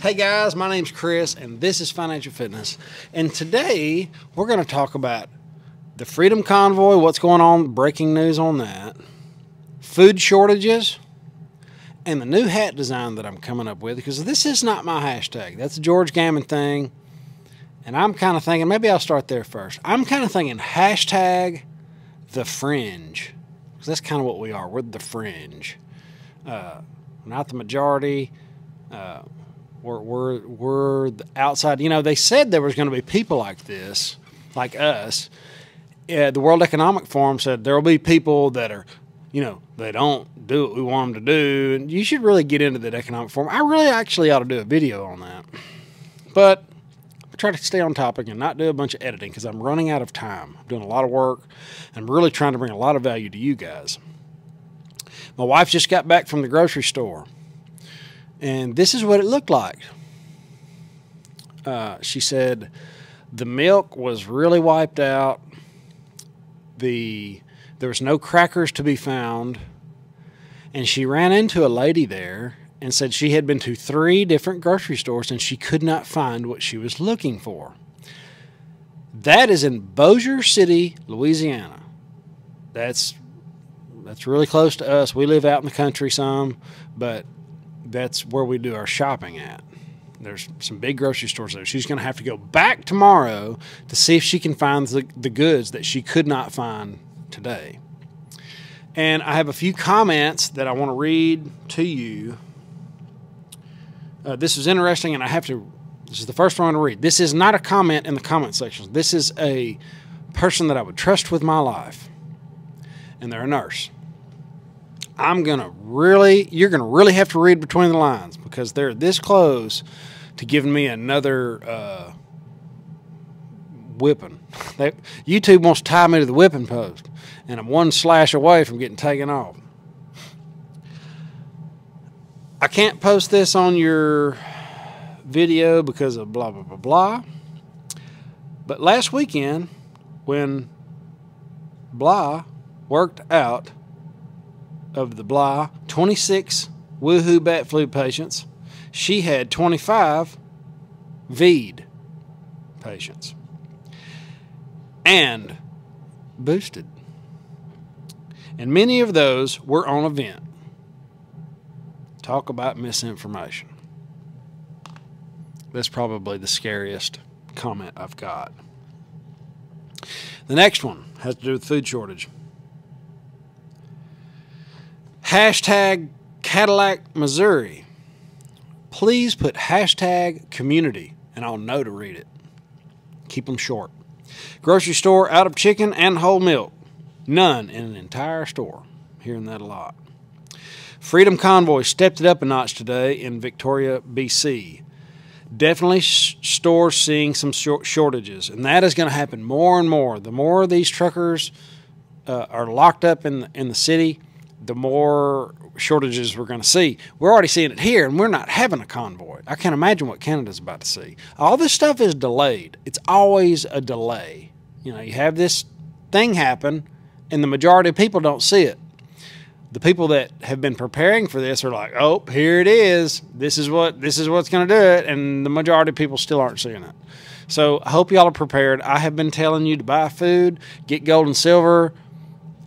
Hey guys, my name's Chris and this is Financial Fitness. And today we're going to talk about the Freedom Convoy, what's going on, breaking news on that, food shortages, and the new hat design that I'm coming up with, because this is not my hashtag. That's a George Gammon thing. And I'm kind of thinking, maybe I'll start there first. I'm kind of thinking hashtag the fringe, because that's kind of what we are. We're the fringe. Not the majority. We're the outside. You know, they said there was going to be people like this, like us. The World Economic Forum said there will be people that are, you know, they don't do what we want them to do. And you should really get into that Economic Forum. I really actually ought to do a video on that. But I try to stay on topic and not do a bunch of editing because I'm running out of time. I'm doing a lot of work. I'm really trying to bring a lot of value to you guys. My wife just got back from the grocery store. And this is what it looked like. She said the milk was really wiped out. There was no crackers to be found. And she ran into a lady there and said she had been to 3 different grocery stores and she could not find what she was looking for. That is in Bossier City, Louisiana. That's really close to us. We live out in the country some, but that's where we do our shopping at. There's some big grocery stores there. She's going to have to go back tomorrow to see if she can find the goods that she could not find today. And I have a few comments that I want to read to you. This is interesting, and this is the first one I'm going to read. This is not a comment in the comment section. This is a person that I would trust with my life, and they're a nurse. You're going to really have to read between the lines because they're this close to giving me another whipping. YouTube wants to tie me to the whipping post, and I'm one slash away from getting taken off. I can't post this on your video because of blah, blah, blah, blah. But last weekend, when blah worked out of the blah 26 woohoo bat flu patients, she had 25 VED patients and boosted, and many of those were on a vent. Talk about misinformation. That's probably the scariest comment I've got. The next one has to do with food shortage. Hashtag Cadillac, Missouri. Please put hashtag community, and I'll know to read it. Keep them short. Grocery store out of chicken and whole milk. None in an entire store. Hearing that a lot. Freedom Convoy stepped it up a notch today in Victoria, BC. Definitely stores seeing some shortages, and that is going to happen more and more. The more these truckers are locked up in the city, the more shortages we're going to see. We're already seeing it here, and we're not having a convoy. I can't imagine what Canada's about to see. All this stuff is delayed. It's always a delay. You know, you have this thing happen, and the majority of people don't see it. The people that have been preparing for this are like, oh, here it is. This is what's going to do it, and the majority of people still aren't seeing it. So I hope y'all are prepared. I have been telling you to buy food, get gold and silver.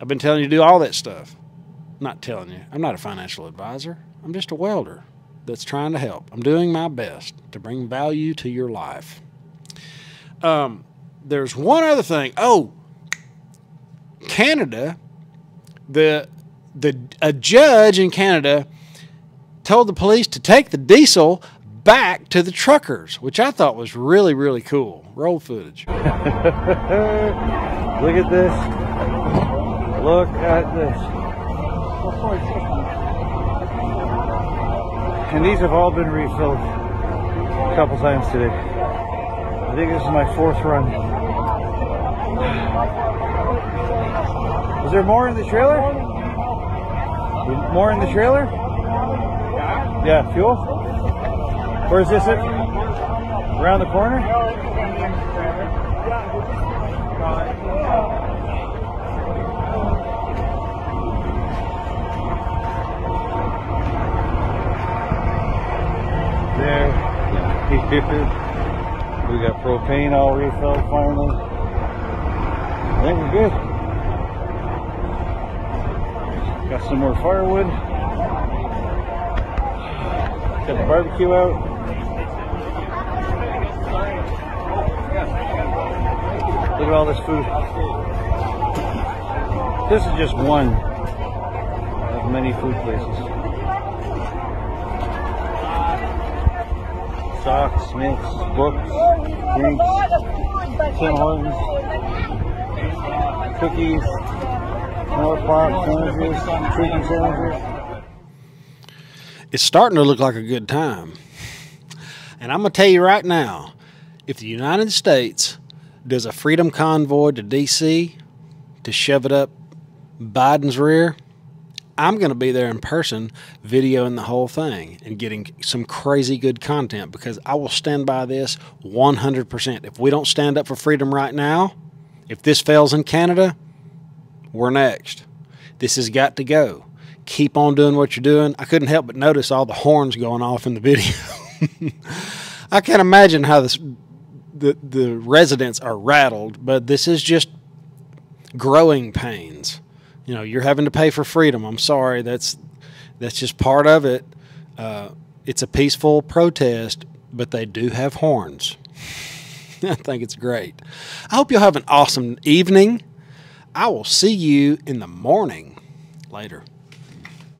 I've been telling you to do all that stuff. I'm not telling you. I'm not a financial advisor. I'm just a welder that's trying to help. I'm doing my best to bring value to your life. There's one other thing. Oh, Canada, a judge in Canada told the police to take the diesel back to the truckers, which I thought was really, really cool. Roll footage. Look at this. Look at this. And these have all been refilled a couple times today. I think this is my 4th run. Is there more in the trailer? More in the trailer? Yeah, fuel? Where is this it? Around the corner? We got propane all refilled finally. I think we're good. Got some more firewood. Got the barbecue out. Look at all this food. This is just one of many food places. Socks, mints, books, drinks, Tim Hortons, cookies, more pop, sandwiches, chicken sandwiches. It's starting to look like a good time. And I'm going to tell you right now, if the United States does a freedom convoy to D.C. to shove it up Biden's rear, I'm going to be there in person videoing the whole thing and getting some crazy good content, because I will stand by this 100%. If we don't stand up for freedom right now, if this fails in Canada, we're next. This has got to go. Keep on doing what you're doing. I couldn't help but notice all the horns going off in the video. I can't imagine how the residents are rattled, but this is just growing pains. You know, you're having to pay for freedom. I'm sorry. That's just part of it. It's a peaceful protest, but they do have horns. I think it's great. I hope you'll have an awesome evening. I will see you in the morning. Later.